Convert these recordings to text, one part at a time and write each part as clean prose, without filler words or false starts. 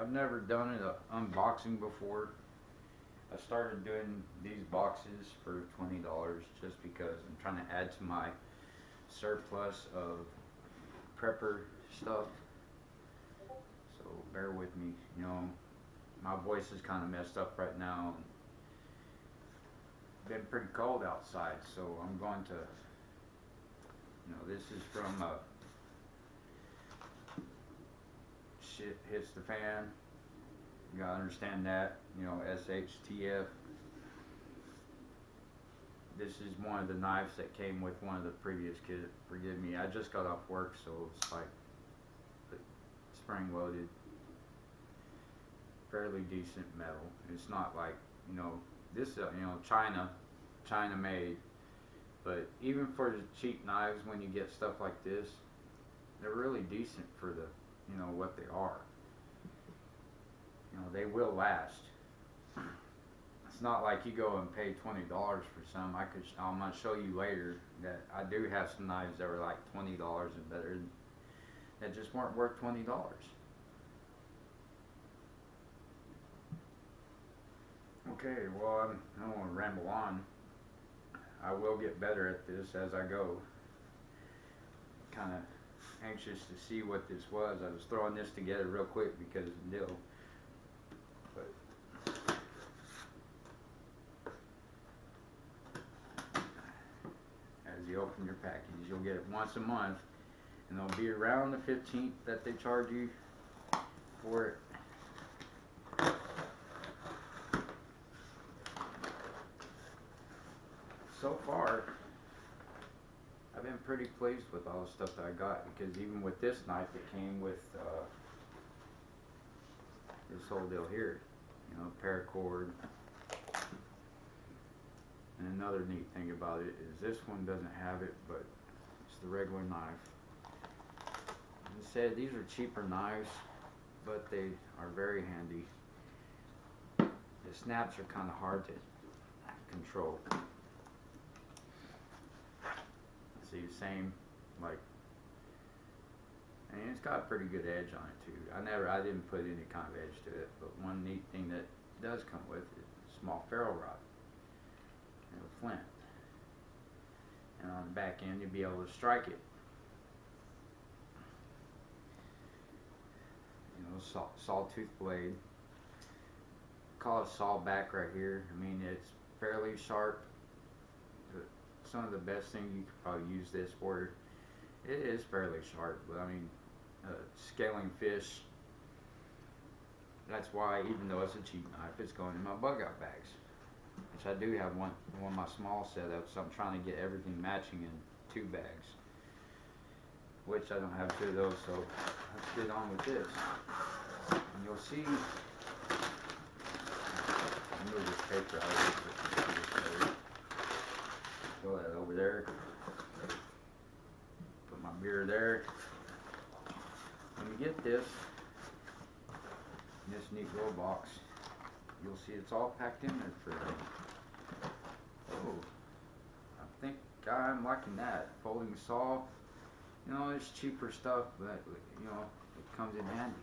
I've never done an unboxing before. I started doing these boxes for $20 just because I'm trying to add to my surplus of prepper stuff. So bear with me. You know, my voice is kind of messed up right now. It's been pretty cold outside, so I'm going to, this is from Shit Hits the Fan. You gotta understand that, SHTF. This is one of the knives that came with one of the previous kits. Forgive me, I just got off work, so it's like spring loaded, fairly decent metal. It's not like, this, China made. But even for the cheap knives, when you get stuff like this, they're really decent for the, what they are. They will last. It's not like you go and pay $20 for some. I'm gonna show you later that I do have some knives that were like $20 and better that just weren't worth $20. Okay, well, I don't want to ramble on. I will get better at this as I go. Kind of anxious to see what this was. I was throwing this together real quick because of the deal. But as you open your package, you'll get it once a month, and it'll be around the 15th that they charge you for it. So far, I've been pretty pleased with all the stuff that I got, because even with this knife, it came with this whole deal here, paracord. And another neat thing about it is this one doesn't have it, but it's the regular knife. As I said, these are cheaper knives, but they are very handy. The snaps are kind of hard to control. See, same, and it's got a pretty good edge on it too. I didn't put any kind of edge to it, but one neat thing that does come with it is a small ferrule rod and a flint. And on the back end, you'll be able to strike it. Sawtooth blade. Call it saw back right here. I mean, it's fairly sharp. Some of the best thing you could probably use this for. It is fairly sharp, but I mean, scaling fish. That's why, even though it's a cheap knife, it's going in my bug out bags, which I do have one of my small setups. So I'm trying to get everything matching in 2 bags, which I don't have 2 of those. So let's get on with this, and you'll see. I'll move this paper out of this. Throw that over there. Put my beer there. When you get this in this neat little box, you'll see it's all packed in there for you. Oh, I think I'm liking that. Folding saw. It's cheaper stuff, but it comes in handy.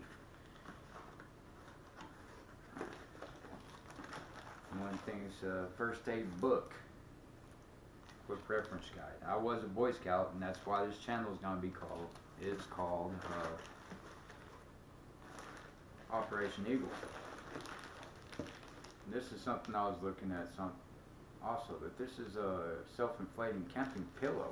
One thing's first aid book. Quick reference guide. I was a Boy Scout, and that's why this channel is going to be called. It's called Operation Eagle. And this is something I was looking at also, but this is a self-inflating camping pillow.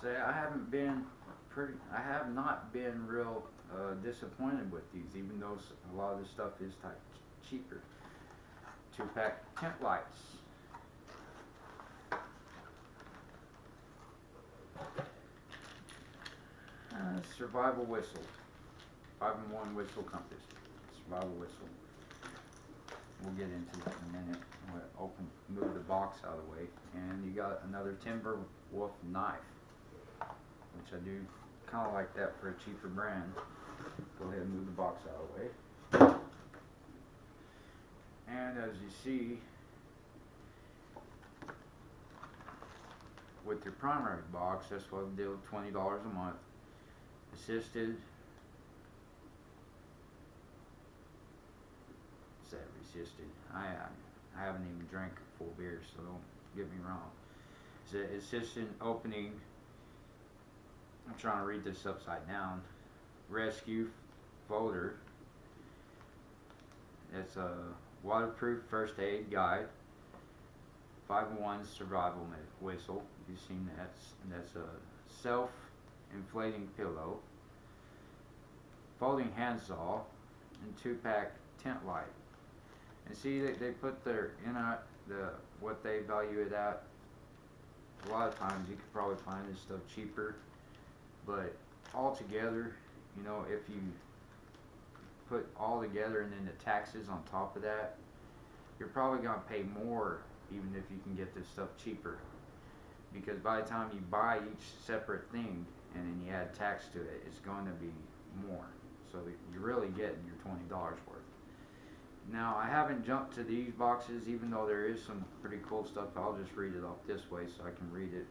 Say I have not been real disappointed with these, even though a lot of this stuff is cheaper. 2-pack tent lights. Survival whistle. 5-in-1 whistle compass. Survival whistle. We'll get into that in a minute. We'll move the box out of the way. And you got another Timber Wolf knife, which I do kind of like that for a cheaper brand. Go ahead and move the box out of the way. And as you see, with your primary box. That's what I do, $20 a month. Assisted. What's that? Resisted. I haven't even drank a full beer, so don't get me wrong. It's assisted opening. I'm trying to read this upside down. Rescue folder. It's a waterproof first aid guide. 5-in-1 survival whistle. You've seen that. That's a self-inflating pillow. Folding handsaw and 2-pack tent light. And see, they put their what they value it at. A lot of times you could probably find this stuff cheaper, but all together, you know, if you put all together and then the taxes on top of that, you're probably gonna pay more even if you can get this stuff cheaper, because by the time you buy each separate thing and then you add tax to it, it's going to be more. So you're really getting your $20 worth. Now, I haven't jumped to these boxes, even though there is some pretty cool stuff. I'll just read it off this way so I can read it.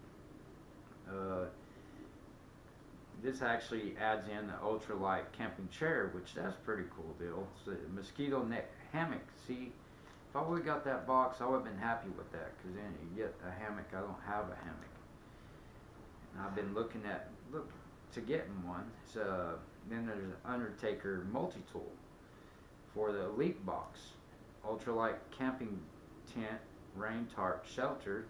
This actually adds in the ultralight camping chair, which that's a pretty cool deal. It's a mosquito net hammock. See, if I would've got that box, I would've been happy with that, because then you get a hammock. I don't have a hammock, and I've been looking to getting one. So then there's an Undertaker multi-tool for the Elite box, ultralight camping tent, rain tarp, shelter.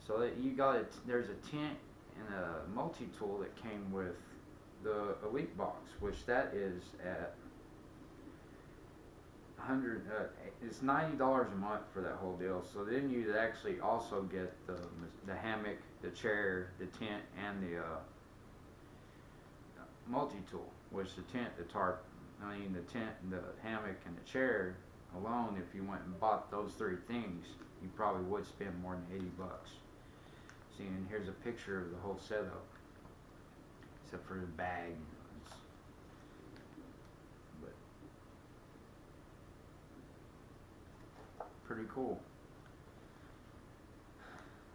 So that you got it. There's a tent and a multi-tool that came with the Elite box, which that is at it's $90 a month for that whole deal. So then you'd actually also get the hammock, the chair, the tent, and the multi-tool, which the tent, the tarp, the tent, the hammock, and the chair alone, if you went and bought those 3 things, you probably would spend more than 80 bucks. See, and here's a picture of the whole setup, except for the bag. But pretty cool.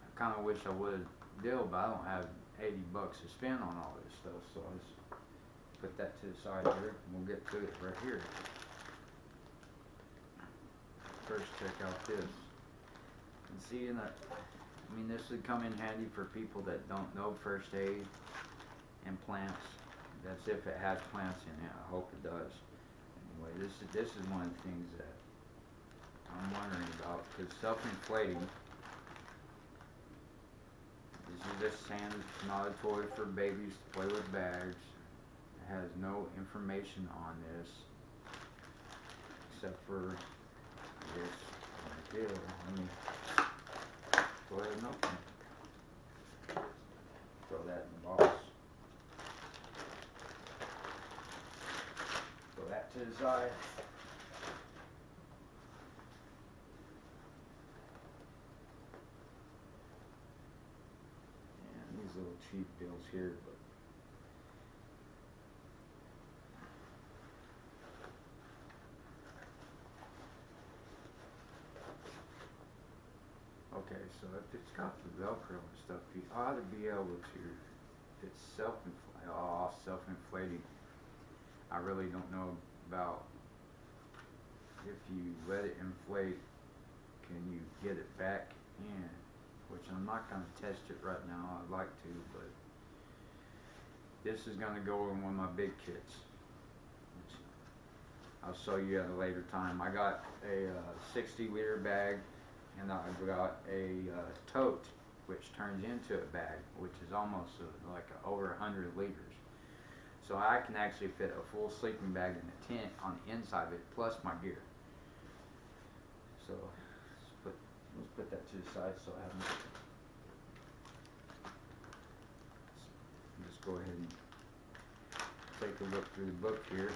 I kind of wish I would have deal, but I don't have 80 bucks to spend on all this stuff, so I just put that to the side here, and we'll get to it right here. First, check out this. And see, this would come in handy for people that don't know first aid and plants. That's if it has plants in it. I hope it does. Anyway, this is one of the things that I'm wondering about, because self-inflating. This is just sand. It's not a toy for babies to play with bags. It has no information on this except for this right there. Let me go ahead and open it. Throw that in the box. Throw that to the side. And these little cheap deals here, but okay, so if it's got the Velcro and stuff, you ought to be able to, if it's self-inflating. I really don't know about if you let it inflate, can you get it back in, which I'm not going to test it right now. I'd like to, but this is going to go in one of my big kits, which I'll show you at a later time. I got a 60-liter bag, and I got a tote, which turns into a bag, which is almost over 100 liters. So I can actually fit a full sleeping bag in a tent on the inside of it, plus my gear. So let's put that to the side so I haven't. Just go ahead and take a look through the book here.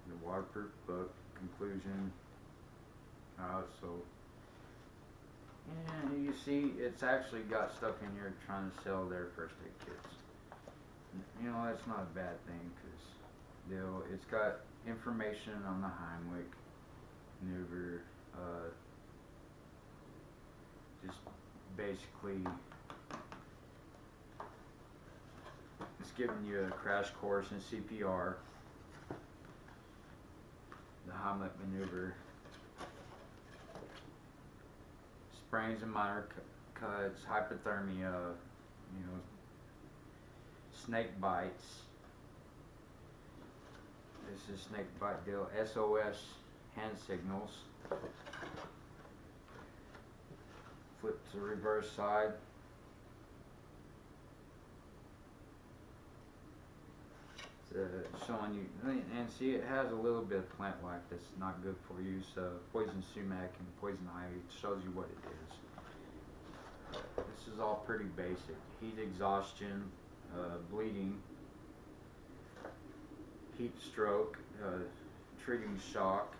The waterproof book, conclusion. So, and you see, it's actually got stuff in here trying to sell their first aid kits. You know, that's not a bad thing, because it's got information on the Heimlich maneuver, just basically it's giving you a crash course in CPR, the Heimlich maneuver, sprains and minor cuts, hypothermia, snake bites. This is snake bite deal. SOS hand signals. Flip to the reverse side. Showing you, and see, it has a little bit of plant life that's not good for you. So poison sumac and poison ivy, it shows you what it is. This is all pretty basic. Heat exhaustion, bleeding, heat stroke, treating shock.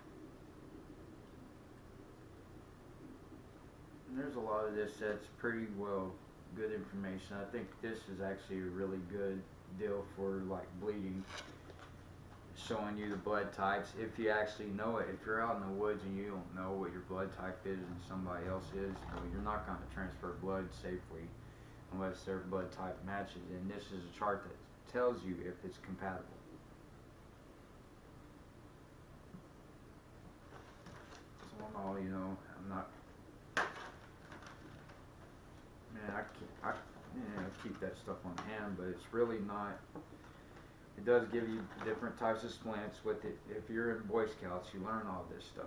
And there's a lot of this that's pretty well good information. I think this is actually a really good deal for like bleeding, showing you the blood types if you actually know it. If you're out in the woods and you don't know what your blood type is and somebody else is, you're not going to transfer blood safely unless their blood type matches. And this is a chart that tells you if it's compatible. So in all, I'm not, man, I keep that stuff on hand, but it's really not. It does give you different types of splints with it. If you're in Boy Scouts, you learn all this stuff.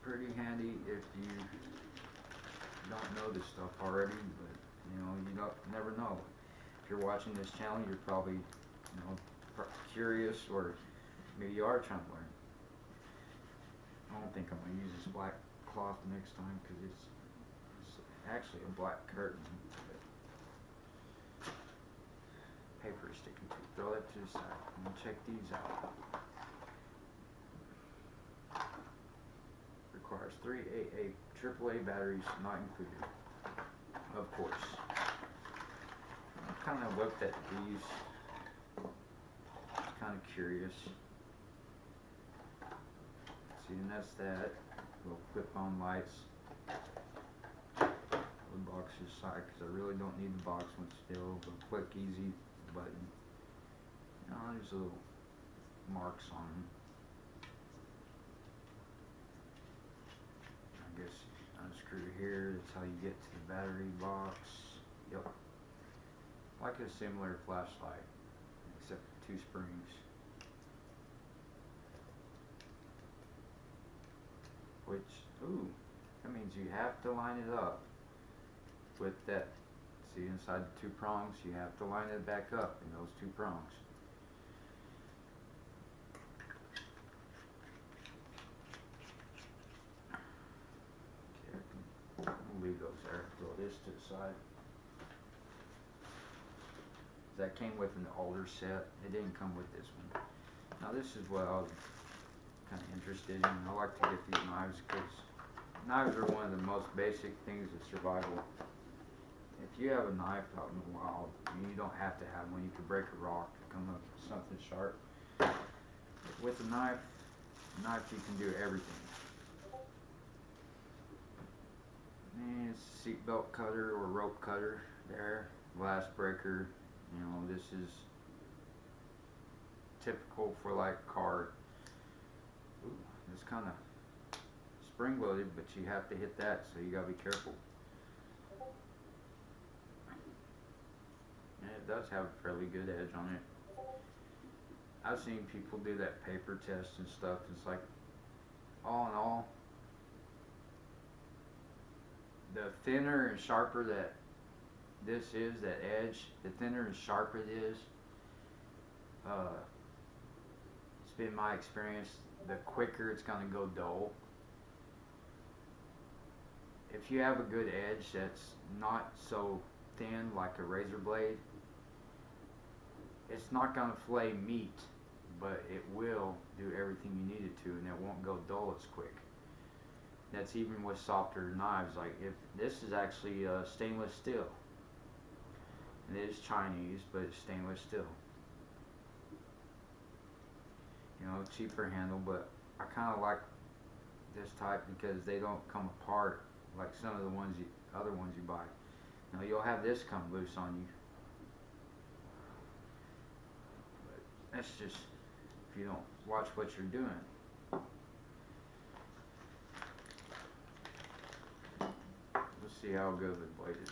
Pretty handy if you don't know this stuff already, but you never know. If you're watching this channel, you're probably curious, or maybe you are trying to learn. I don't think I'm going to use this black cloth next time because it's actually a black curtain. Paper is sticking to it. Throw that to the side. I'm going to check these out. Requires 3 AA AAA batteries, not included. Of course. I kind of looked at these. Kind of curious. See, and that's that. Little clip-on lights. The box is side because I really don't need the box one still. The quick, easy button. There's little marks on them. I guess unscrew here. That's how you get to the battery box. Yep. Like a similar flashlight, except for 2 springs. Which, that means you have to line it up with that. See, inside the 2 prongs, you have to line it back up in those 2 prongs. Okay, I'll leave those there. Throw this to the side. That came with an older set. It didn't come with this one. Now this is what I was kind of interested in. I like to get these knives because knives are one of the most basic things of survival. If you have a knife out in the wild, you don't have to have one. You can break a rock to come up with something sharp. With a knife you can do everything. And it's a seatbelt cutter or rope cutter there, glass breaker. This is typical for like car. It's kind of spring loaded, but you have to hit that, so you gotta be careful. And it does have a fairly good edge on it. I've seen people do that paper test and stuff. It's like, all in all, the thinner and sharper that this is, that edge, the thinner and sharper it is, it's been my experience, the quicker it's going to go dull. If you have a good edge that's not so thin like a razor blade, it's not going to fillet meat, but it will do everything you need it to, and it won't go dull as quick. That's even with softer knives. Like, if this is actually stainless steel. It is Chinese, but it's stainless steel. Cheaper handle, but I kind of like this type because they don't come apart like some of the other ones you buy. Now you'll have this come loose on you, but that's just if you don't watch what you're doing. Let's see how good the blade is.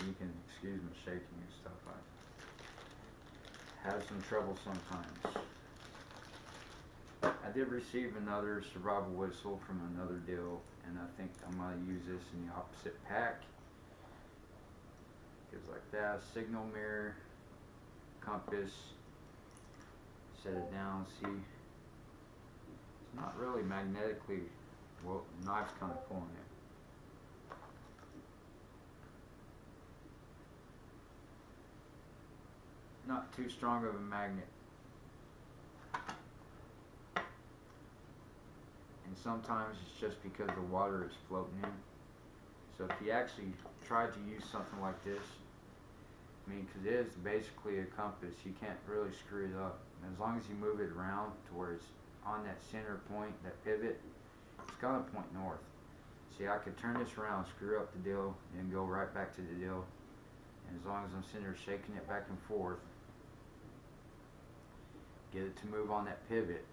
You can excuse me shaking and stuff. I have some trouble sometimes. I did receive another survival whistle from another deal, and I think I'm going to use this in the opposite pack. Gives like that, signal mirror, compass, set it down, see. It's not really magnetically, well, the knife's kind of pulling it. Not too strong of a magnet. And sometimes it's just because the water is floating in. So if you actually try to use something like this, I mean, because it is basically a compass, you can't really screw it up. And as long as you move it around to where it's on that center point, that pivot, it's gonna point north. See, I could turn this around, screw up the deal, and go right back to the deal. And as long as I'm sitting there shaking it back and forth, get it to move on that pivot.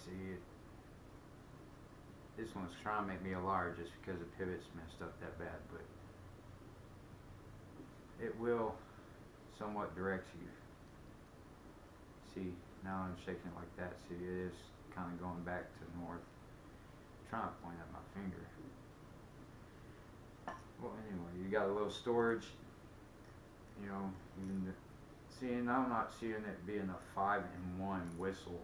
See, this one's trying to make me a liar just because the pivot's messed up that bad, but it will somewhat direct you. See, now I'm shaking it like that. See, it is kind of going back to north. I'm trying to point at my finger. Well, anyway, you got a little storage. You know, see, and I'm not seeing it being a 5-in-1 whistle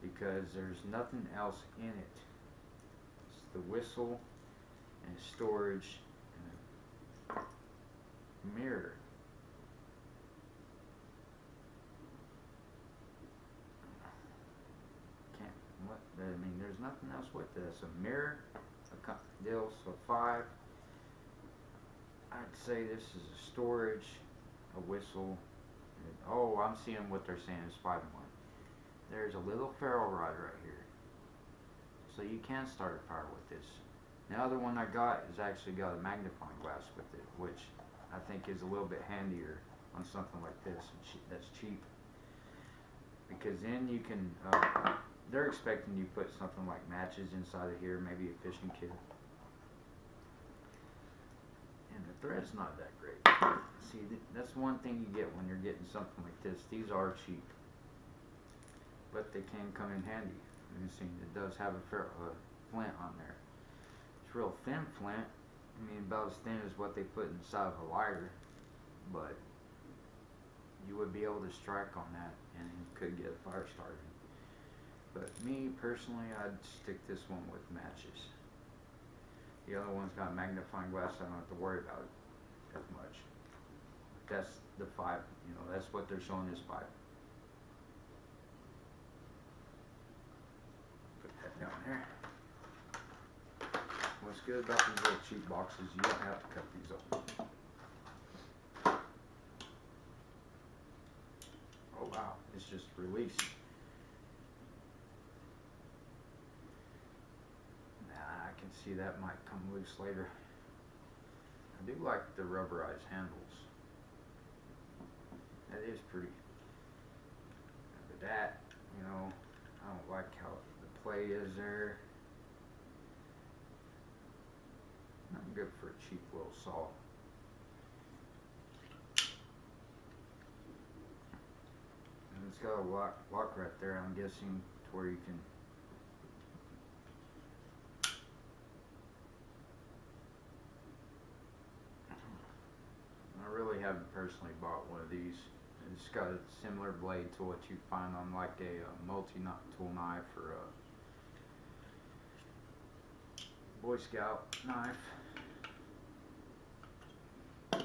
because there's nothing else in it. It's the whistle and storage and a mirror. I mean, there's nothing else with this. A mirror, a deal, so 5. I'd say this is a storage, a whistle. Oh, I'm seeing what they're saying is 5-in-1. There's a little ferro rod right here, so you can start a fire with this. The other one I got is actually got a magnifying glass with it, which I think is a little bit handier on something like this. That's cheap, because then you can. They're expecting you to put something like matches inside of here, maybe a fishing kit. And the thread's not that great. See, that's one thing you get when you're getting something like this. These are cheap, but they can come in handy. You see, it does have a flint on there. It's real thin flint. I mean, about as thin as what they put inside of a lighter, but you would be able to strike on that, and you could get a fire started. But me personally, I'd stick this one with matches. The other one's got a magnifying glass, so I don't have to worry about it as much. That's the 5, you know, that's what they're showing is 5. Put that down there. What's good about these little cheap boxes, you don't have to cut these open. Oh wow, it's just released. See, that might come loose later. I do like the rubberized handles. That is pretty. But that, you know, I don't like how the play is there. Not good for a cheap little saw. And it's got a lock right there, I'm guessing, to where you can. I really haven't personally bought one of these. It's got a similar blade to what you find on like a multi-tool knife or a Boy Scout knife. But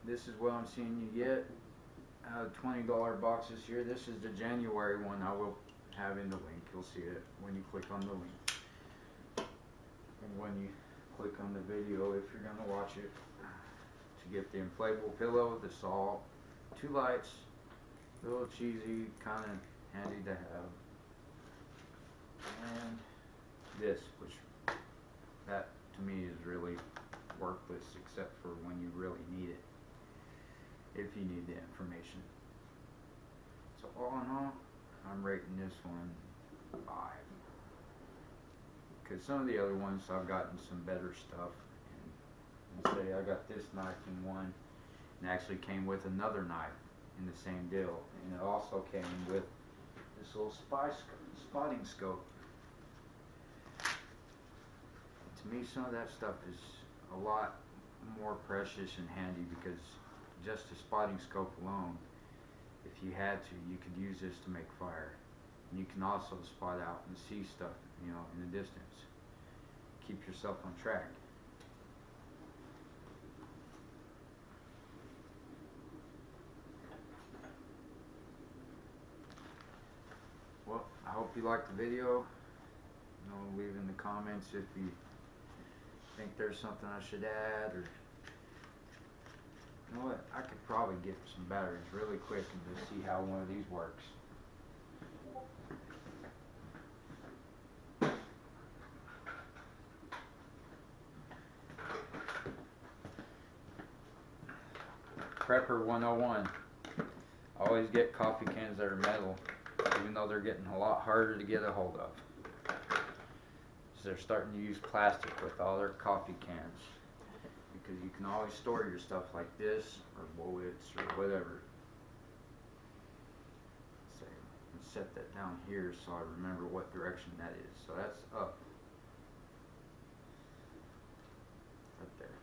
this is what I'm seeing you get out of $20 boxes here. This is the January one. I will have in the link. You'll see it when you click on the link. when you click on the video, if you're gonna watch it, to get the inflatable pillow, the saw, 2 lights, a little cheesy, kind of handy to have, and this, which that to me is really worthless except for when you really need it, if you need the information. So all in all, I'm rating this one 5, because some of the other ones I've gotten some better stuff, and say I got this knife in one, and actually came with another knife in the same deal, and it also came with this little spotting scope. To me, some of that stuff is a lot more precious and handy, because just a spotting scope alone, if you had to, you could use this to make fire. And you can also spot out and see stuff, you know, in the distance. Keep yourself on track. Well, I hope you liked the video. You know, leave in the comments if you think there's something I should add, or you know what, I could probably get some batteries really quick and just see how one of these works. Prepper 101. Always get coffee cans that are metal, even though they're getting a lot harder to get a hold of. So they're starting to use plastic with all their coffee cans, because you can always store your stuff like this, or bullets, or whatever. So let's set that down here so I remember what direction that is. So that's up. Right there.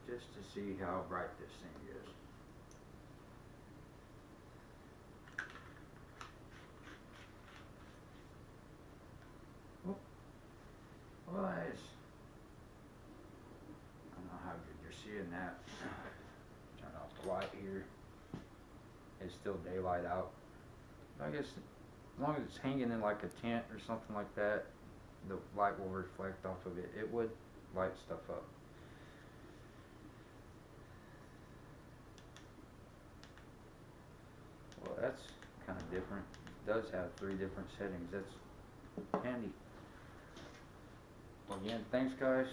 Just to see how bright this thing is. Well, I don't know how good you're seeing that. Turn off the light here. It's still daylight out. I guess as long as it's hanging in like a tent or something like that, the light will reflect off of it. It would light stuff up. Well, that's kind of different. It does have 3 different settings. That's handy. Well, again, thanks guys.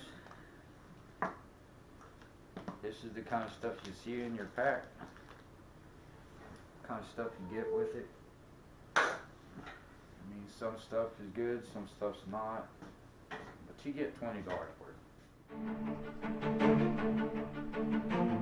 This is the kind of stuff you see in your pack. Kind of stuff you get with it. I mean, some stuff is good, some stuff's not, but you get $20 for it.